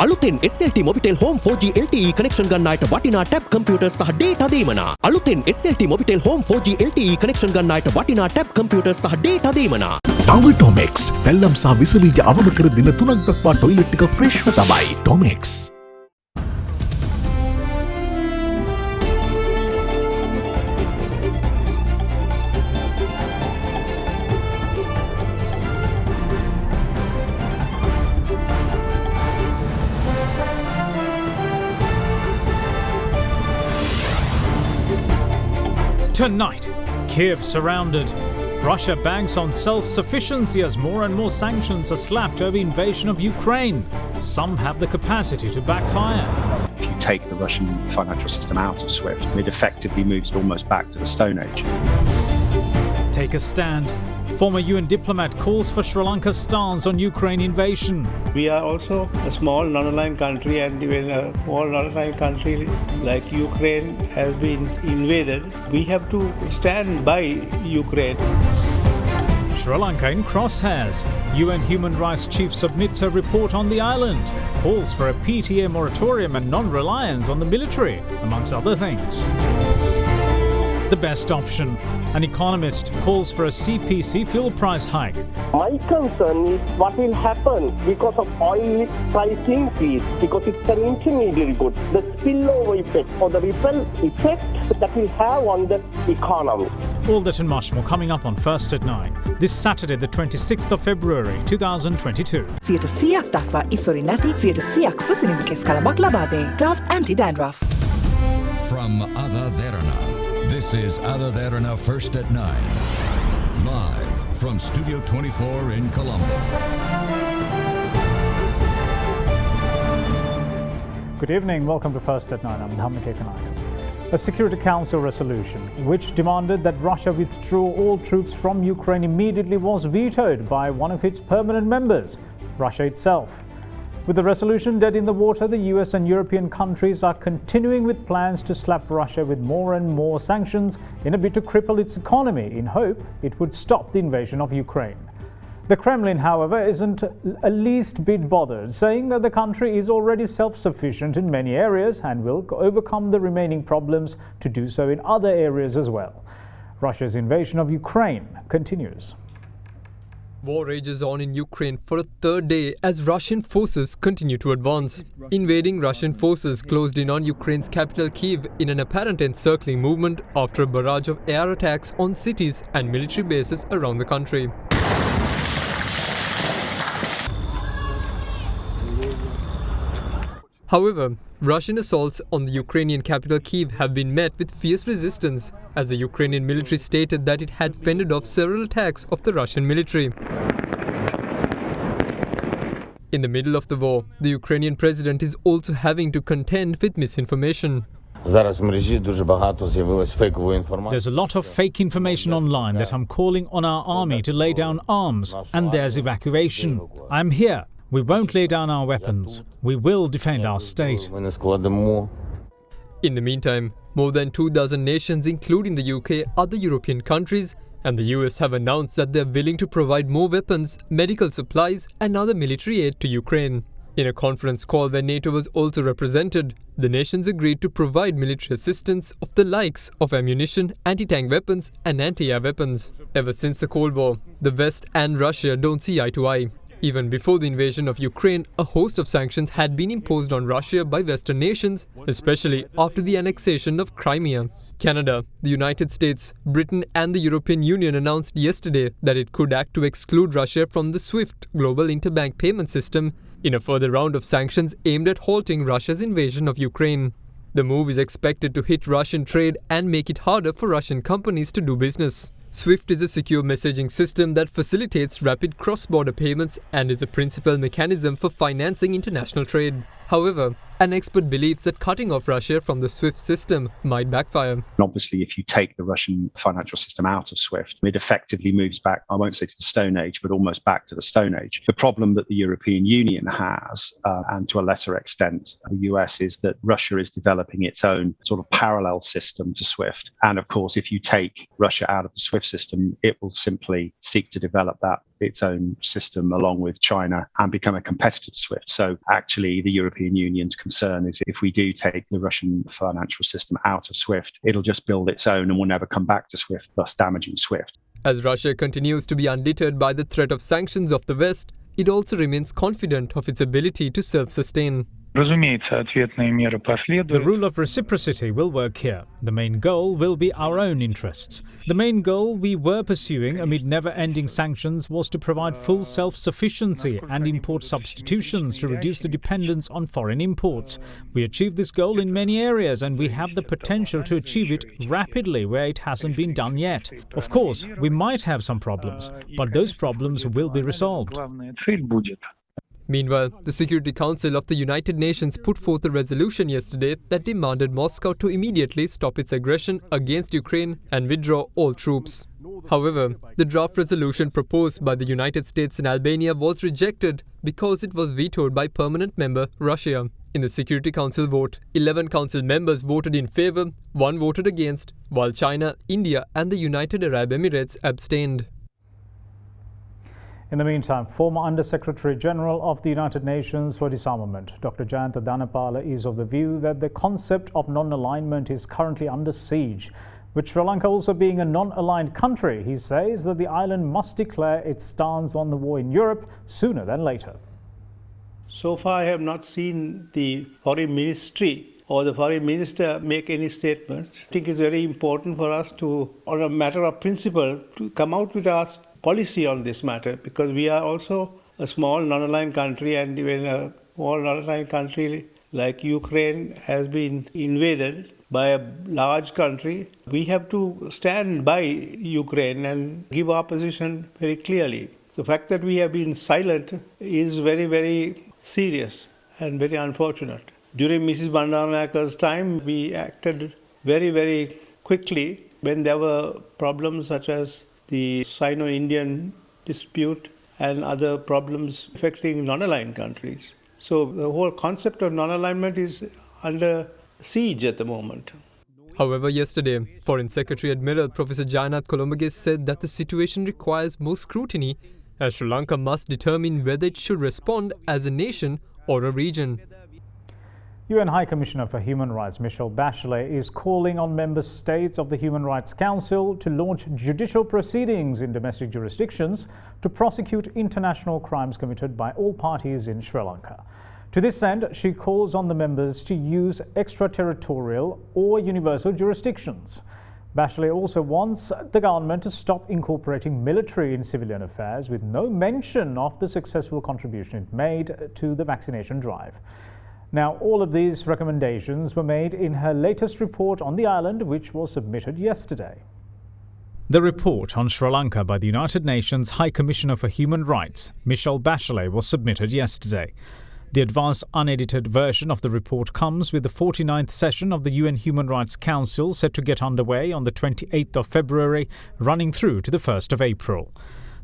අලුතෙන් SLT Mobitel Home 4G LTE connection ගන්නායට වටිනා tab computers සහ data දීමනා. අලුතෙන් SLT Mobitel Home 4G LTE connection ගන්නායට වටිනා tab computers සහ data දීමනා. නව Tomex වැල්ලම් සහ විස බීජ අවම කර දින 3ක් දක්වා ටොයිලට් එක ෆ්‍රෙෂ්ව තමයි. Tomex. Tonight, Kiev surrounded. Russia banks on self-sufficiency as more and more sanctions are slapped over invasion of Ukraine. Some have the capacity to backfire. If you take the Russian financial system out of SWIFT, it effectively moves almost back to the Stone Age. Take a stand. Former UN diplomat calls for Sri Lanka's stance on Ukraine invasion. We are also a small non-aligned country, and when a small non-aligned country like Ukraine has been invaded, we have to stand by Ukraine. Sri Lanka in crosshairs. UN Human Rights Chief submits her report on the island. Calls for a PTA moratorium and non-reliance on the military, amongst other things. The best option. An economist calls for a CPC fuel price hike. My concern is what will happen because of oil price increase, because it's an intermediary good. The spillover effect or the ripple effect that will have on the economy. All that and much more coming up on First at 9. This Saturday, the 26th of February, 2022. 100ක් දක්වා ඉස්සොරින් නැති 100ක් සුසිනිඳු කෙස් කලමක් ලබා දේ. Dove Anti-Dandruff. From AdaDerana, this is AdaDerana First at 9. Live from Studio 24 in Colombo. Good evening, welcome to First at 9. I'm Dhamma Kekanaka. A Security Council resolution which demanded that Russia withdraw all troops from Ukraine immediately was vetoed by one of its permanent members, Russia itself. With the resolution dead in the water, the US and European countries are continuing with plans to slap Russia with more and more sanctions in a bid to cripple its economy in hope it would stop the invasion of Ukraine. The Kremlin, however, isn't a least bit bothered, saying that the country is already self-sufficient in many areas and will overcome the remaining problems to do so in other areas as well. Russia's invasion of Ukraine continues. War rages on in Ukraine for a third day as Russian forces continue to advance. Invading Russian forces closed in on Ukraine's capital Kyiv in an apparent encircling movement after a barrage of air attacks on cities and military bases around the country. However, Russian assaults on the Ukrainian capital Kyiv have been met with fierce resistance as the Ukrainian military stated that it had fended off several attacks of the Russian military. In the middle of the war, the Ukrainian president is also having to contend with misinformation. There's a lot of fake information online that I'm calling on our army to lay down arms, and there's evacuation. I'm here. We won't lay down our weapons. We will defend our state. In the meantime, more than 2,000 nations, including the UK, other European countries, and the US have announced that they're willing to provide more weapons, medical supplies, and other military aid to Ukraine. In a conference call where NATO was also represented, the nations agreed to provide military assistance of the likes of ammunition, anti-tank weapons, and anti-air weapons. Ever since the Cold War, the West and Russia don't see eye to eye. Even before the invasion of Ukraine, a host of sanctions had been imposed on Russia by Western nations, especially after the annexation of Crimea. Canada, the United States, Britain and the European Union announced yesterday that it could act to exclude Russia from the SWIFT global interbank payment system in a further round of sanctions aimed at halting Russia's invasion of Ukraine. The move is expected to hit Russian trade and make it harder for Russian companies to do business. SWIFT is a secure messaging system that facilitates rapid cross-border payments and is a principal mechanism for financing international trade. However, an expert believes that cutting off Russia from the SWIFT system might backfire. Obviously, if you take the Russian financial system out of SWIFT, it effectively moves back, I won't say to the Stone Age, but almost back to the Stone Age. The problem that the European Union has, and to a lesser extent the US, is that Russia is developing its own sort of parallel system to SWIFT. And of course, if you take Russia out of the SWIFT system, it will simply seek to develop that its own system along with China and become a competitor to SWIFT. So actually, the European Union's concern is if we do take the Russian financial system out of SWIFT, it'll just build its own and will never come back to SWIFT, thus damaging SWIFT. As Russia continues to be undeterred by the threat of sanctions of the West, it also remains confident of its ability to self-sustain. The rule of reciprocity will work here. The main goal will be our own interests. The main goal we were pursuing amid never-ending sanctions was to provide full self-sufficiency and import substitutions to reduce the dependence on foreign imports. We achieved this goal in many areas and we have the potential to achieve it rapidly where it hasn't been done yet. Of course, we might have some problems, but those problems will be resolved. Meanwhile, the Security Council of the United Nations put forth a resolution yesterday that demanded Moscow to immediately stop its aggression against Ukraine and withdraw all troops. However, the draft resolution proposed by the United States and Albania was rejected because it was vetoed by permanent member Russia. In the Security Council vote, 11 council members voted in favor, 1 voted against, while China, India and the United Arab Emirates abstained. In the meantime, former Under-Secretary General of the United Nations for Disarmament, Dr. Jayantha Dhanapala, is of the view that the concept of non-alignment is currently under siege. With Sri Lanka also being a non-aligned country, he says that the island must declare its stance on the war in Europe sooner than later. So far, I have not seen the Foreign Ministry or the Foreign Minister make any statement. I think it's very important for us to, on a matter of principle, to come out with our policy on this matter, because we are also a small non-aligned country, and even a small non-aligned country like Ukraine has been invaded by a large country. We have to stand by Ukraine and give our position very clearly. The fact that we have been silent is very, very serious and very unfortunate. During Mrs. Bandaranaike's time, we acted very, very quickly when there were problems such as the Sino-Indian dispute and other problems affecting non-aligned countries. So the whole concept of non-alignment is under siege at the moment. However, yesterday, Foreign Secretary Admiral Professor Jayanath Colombagis said that the situation requires more scrutiny, as Sri Lanka must determine whether it should respond as a nation or a region. UN High Commissioner for Human Rights Michelle Bachelet is calling on member states of the Human Rights Council to launch judicial proceedings in domestic jurisdictions to prosecute international crimes committed by all parties in Sri Lanka. To this end, she calls on the members to use extraterritorial or universal jurisdictions. Bachelet also wants the government to stop incorporating military in civilian affairs, with no mention of the successful contribution it made to the vaccination drive. Now, all of these recommendations were made in her latest report on the island, which was submitted yesterday. The report on Sri Lanka by the United Nations High Commissioner for Human Rights, Michelle Bachelet, was submitted yesterday. The advanced unedited version of the report comes with the 49th session of the UN Human Rights Council set to get underway on the 28th of February, running through to the 1st of April.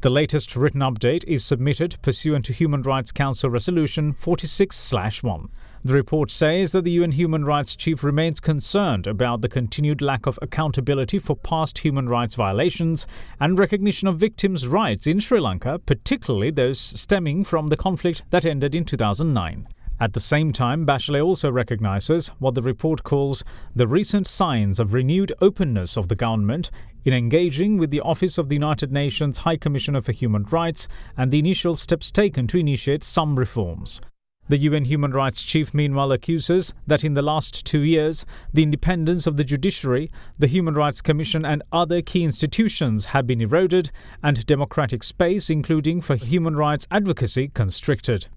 The latest written update is submitted pursuant to Human Rights Council Resolution 46/1. The report says that the UN Human Rights Chief remains concerned about the continued lack of accountability for past human rights violations and recognition of victims' rights in Sri Lanka, particularly those stemming from the conflict that ended in 2009. At the same time, Bachelet also recognizes what the report calls the recent signs of renewed openness of the government in engaging with the Office of the United Nations High Commissioner for Human Rights and the initial steps taken to initiate some reforms. The UN Human Rights Chief meanwhile accuses that in the last 2 years, the independence of the judiciary, the Human Rights Commission and other key institutions have been eroded and democratic space, including for human rights advocacy, constricted.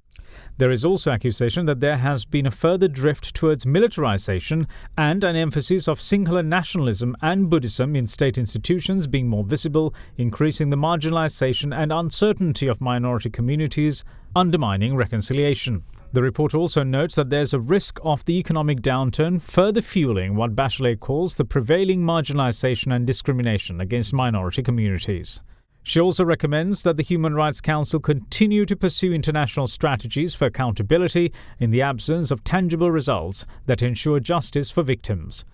There is also accusation that there has been a further drift towards militarization and an emphasis of singular nationalism and Buddhism in state institutions being more visible, increasing the marginalization and uncertainty of minority communities, undermining reconciliation. The report also notes that there's a risk of the economic downturn further fueling what Bachelet calls the prevailing marginalization and discrimination against minority communities. She also recommends that the Human Rights Council continue to pursue international strategies for accountability in the absence of tangible results that ensure justice for victims.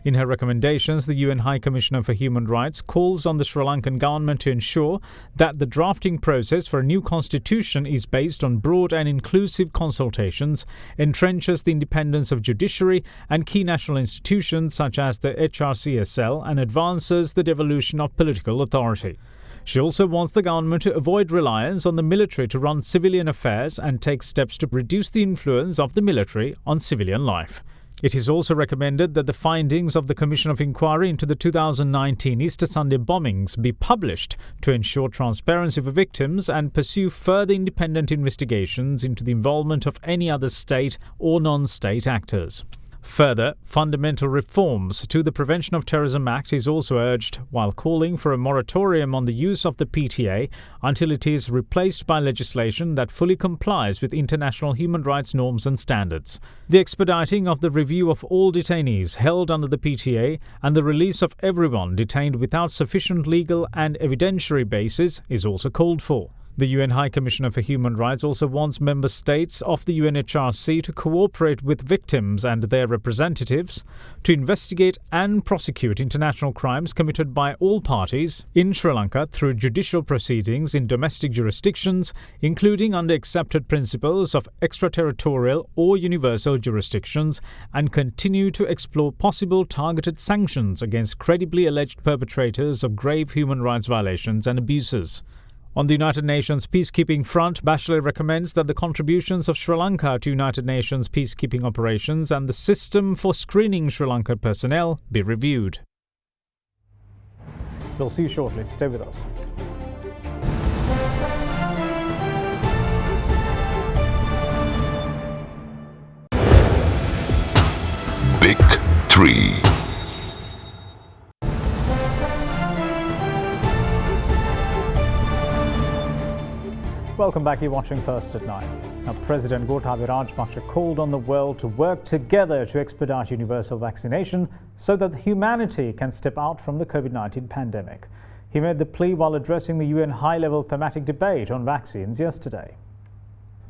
In her recommendations, the UN High Commissioner for Human Rights calls on the Sri Lankan government to ensure that the drafting process for a new constitution is based on broad and inclusive consultations, entrenches the independence of judiciary and key national institutions such as the HRCSL, and advances the devolution of political authority. She also wants the government to avoid reliance on the military to run civilian affairs and take steps to reduce the influence of the military on civilian life. It is also recommended that the findings of the Commission of Inquiry into the 2019 Easter Sunday bombings be published to ensure transparency for victims and pursue further independent investigations into the involvement of any other state or non-state actors. Further, fundamental reforms to the Prevention of Terrorism Act is also urged, while calling for a moratorium on the use of the PTA until it is replaced by legislation that fully complies with international human rights norms and standards. The expediting of the review of all detainees held under the PTA and the release of everyone detained without sufficient legal and evidentiary basis is also called for. The UN High Commissioner for Human Rights also wants member states of the UNHRC to cooperate with victims and their representatives to investigate and prosecute international crimes committed by all parties in Sri Lanka through judicial proceedings in domestic jurisdictions, including under accepted principles of extraterritorial or universal jurisdictions, and continue to explore possible targeted sanctions against credibly alleged perpetrators of grave human rights violations and abuses. On the United Nations peacekeeping front, Bachelet recommends that the contributions of Sri Lanka to United Nations peacekeeping operations and the system for screening Sri Lankan personnel be reviewed. We'll see you shortly. Stay with us. Big 3. Welcome back. You're watching First at 9. Now, President Gotabaya Rajapaksa called on the world to work together to expedite universal vaccination so that humanity can step out from the COVID-19 pandemic. He made the plea while addressing the UN high-level thematic debate on vaccines yesterday.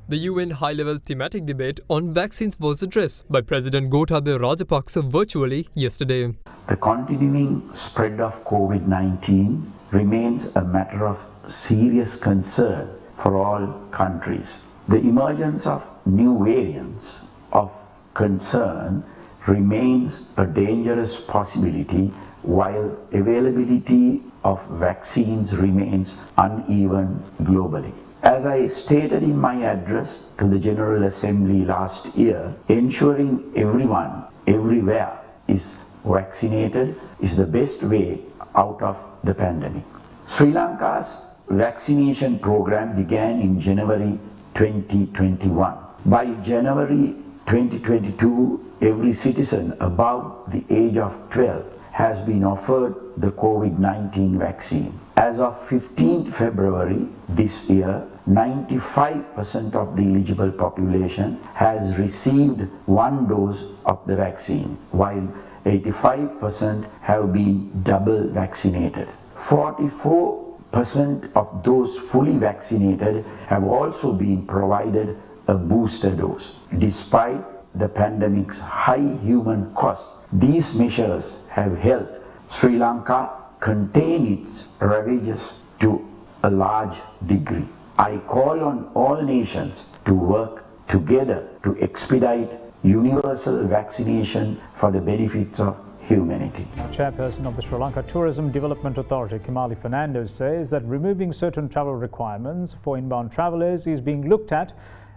The UN high-level thematic debate on vaccines was addressed by President Gotabaya Rajapaksa virtually yesterday. The continuing spread of COVID-19 remains a matter of serious concern for all countries. The emergence of new variants of concern remains a dangerous possibility, while availability of vaccines remains uneven globally. As I stated in my address to the General Assembly last year, ensuring everyone, everywhere is vaccinated is the best way out of the pandemic. Sri Lanka's vaccination program began in January 2021. By January 2022, every citizen above the age of 12 has been offered the COVID-19 vaccine. As of 15th February this year, 95% of the eligible population has received one dose of the vaccine, while 85% have been double vaccinated. 44% of those fully vaccinated have also been provided a booster dose. Despite the pandemic's high human cost, these measures have helped Sri Lanka contain its ravages to a large degree. I call on all nations to work together to expedite universal vaccination for the benefits of humanity. Now, Chairperson of the Sri Lanka Tourism Development Authority, Kimali Fernandez, says that removing certain travel requirements for inbound travellers is being looked at,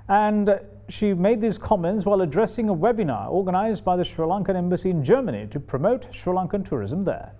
and she made these comments while addressing a webinar organised by the Sri Lankan Embassy in Germany to promote Sri Lankan tourism there.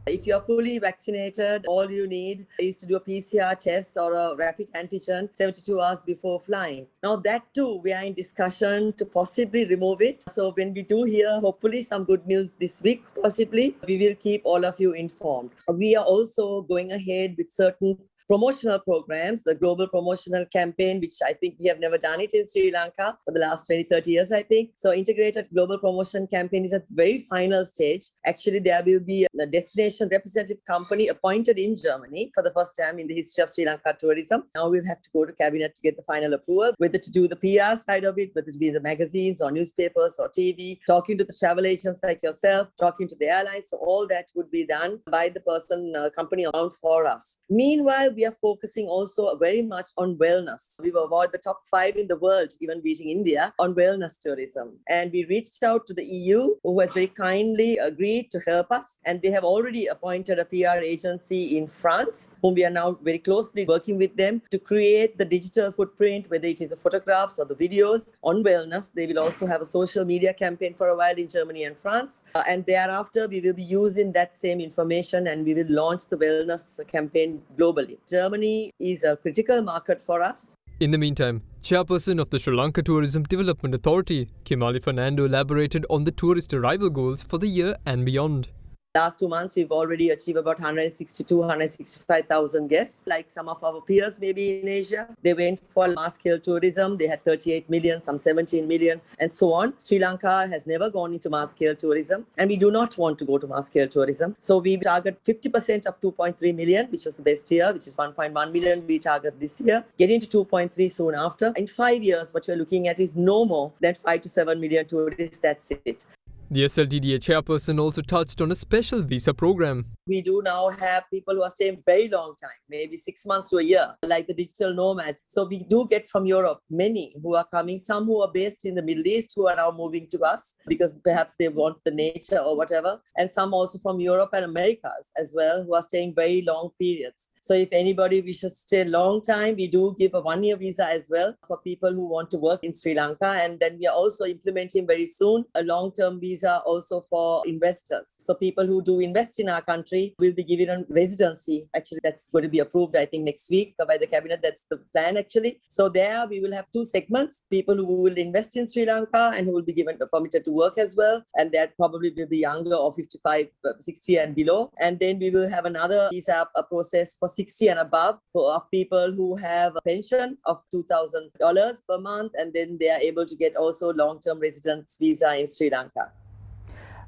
If you are fully vaccinated, all you need is to do a PCR test or a rapid antigen 72 hours before flying. Now that too, we are in discussion to possibly remove it. So when we do hear, hopefully some good news this week, possibly, we will keep all of you informed. We are also going ahead with certain promotional programs, the global promotional campaign, which I think we have never done it in Sri Lanka for the last 20, 30 years, I think. So integrated global promotion campaign is at the very final stage. Actually, there will be a destination representative company appointed in Germany for the first time in the history of Sri Lanka tourism. Now we'll have to go to cabinet to get the final approval, whether to do the PR side of it, whether to be in the magazines or newspapers or TV, talking to the travel agents like yourself, talking to the airlines. So all that would be done by the person, company owned for us. Meanwhile, we are focusing also very much on wellness. We were about the top 5 in the world, even beating India, on wellness tourism. And we reached out to the EU, who has very kindly agreed to help us. And they have already appointed a PR agency in France, whom we are now very closely working with them to create the digital footprint, whether it is the photographs or the videos on wellness. They will also have a social media campaign for a while in Germany and France. And thereafter, we will be using that same information and we will launch the wellness campaign globally. Germany is a critical market for us. In the meantime, Chairperson of the Sri Lanka Tourism Development Authority, Kimali Fernando, elaborated on the tourist arrival goals for the year and beyond. Last 2 months, we've already achieved about 165,000 guests. Like some of our peers, maybe in Asia, they went for mass-scale tourism. They had 38 million, some 17 million, and so on. Sri Lanka has never gone into mass-scale tourism, and we do not want to go to mass-scale tourism. So we target 50% of 2.3 million, which was the best year, which is 1.1 million we target this year, getting to 2.3 soon after. In 5 years, what we're looking at is no more than 5 to 7 million tourists. That's it. The SLTDA chairperson also touched on a special visa program. We do now have people who are staying very long time, maybe 6 months to a year, like the digital nomads. So we do get from Europe many who are coming, some who are based in the Middle East who are now moving to us because perhaps they want the nature or whatever. And some also from Europe and Americas as well who are staying very long periods. So if anybody wishes to stay a long time, we do give a 1-year visa as well for people who want to work in Sri Lanka. And then we are also implementing very soon a long-term visa also for investors. So people who do invest in our country will be given a residency. Actually, that's going to be approved, I think, next week by the cabinet. That's the plan, actually. So there we will have 2 segments, people who will invest in Sri Lanka and who will be given permitted to work as well. And that probably will be younger or 55, 60 and below. And then we will have another visa process for 60 and above of people who have a pension of $2,000 per month. And then they are able to get also long-term residence visa in Sri Lanka.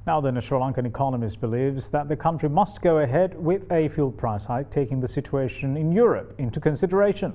Now then, a Sri Lankan economist believes that the country must go ahead with a fuel price hike, taking the situation in Europe into consideration.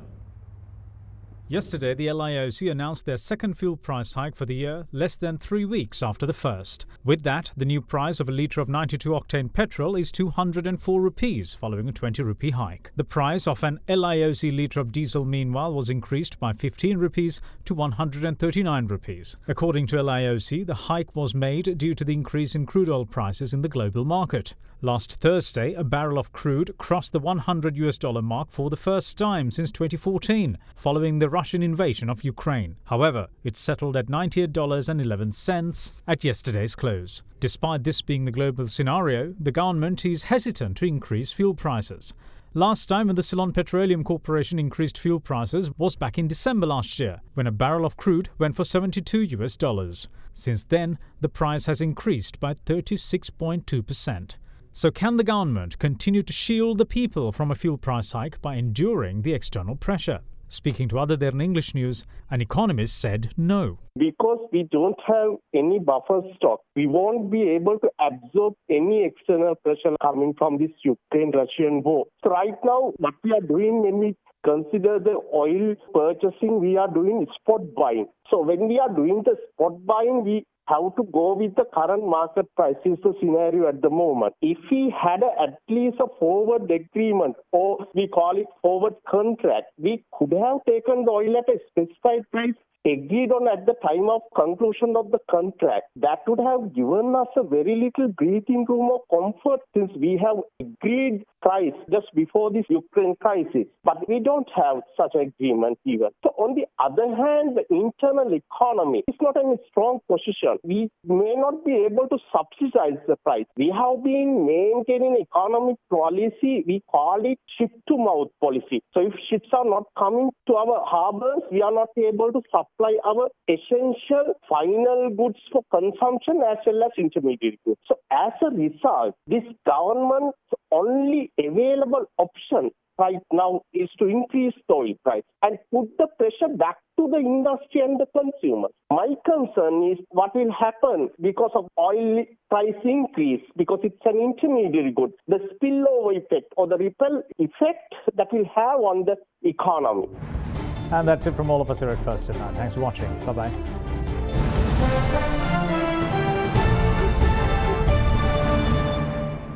Yesterday, the LIOC announced their second fuel price hike for the year, less than 3 weeks after the first. With that, the new price of a litre of 92-octane petrol is 204 rupees, following a 20 rupee hike. The price of an LIOC litre of diesel, meanwhile, was increased by 15 rupees to 139 rupees. According to LIOC, the hike was made due to the increase in crude oil prices in the global market. Last Thursday, a barrel of crude crossed the $100 mark for the first time since 2014, following the Russian invasion of Ukraine. However, it settled at $98.11 at yesterday's close. Despite this being the global scenario, the government is hesitant to increase fuel prices. Last time when the Ceylon Petroleum Corporation increased fuel prices was back in December last year, when a barrel of crude went for $72. Since then, the price has increased by 36.2%. So can the government continue to shield the people from a fuel price hike by enduring the external pressure? Speaking to AdaDerana English News, an economist said no. Because we don't have any buffer stock, we won't be able to absorb any external pressure coming from this Ukraine-Russian war. So right now, what we are doing when we consider the oil purchasing, we are doing spot buying. So when we are doing the spot buying, we have to go with the current market price is the scenario at the moment. If we had at least a forward agreement, or we call it forward contract, we could have taken the oil at a specified price agreed on at the time of conclusion of the contract. That would have given us a very little breathing room of comfort since we have agreed price just before this Ukraine crisis. But we don't have such agreement even. So on the other hand, the internal economy is not in a strong position. We may not be able to subsidize the price. We have been maintaining economic policy. We call it ship-to-mouth policy. So if ships are not coming to our harbors, we are not able to supply our essential final goods for consumption as well as intermediate goods. So as a result, this government's only available option right now is to increase the oil price and put the pressure back to the industry and the consumer. My concern is what will happen because of oil price increase, because it's an intermediary good, the spillover effect or the ripple effect that will have on the economy. And that's it from all of us here at First at 9. Thanks for watching. Bye-bye.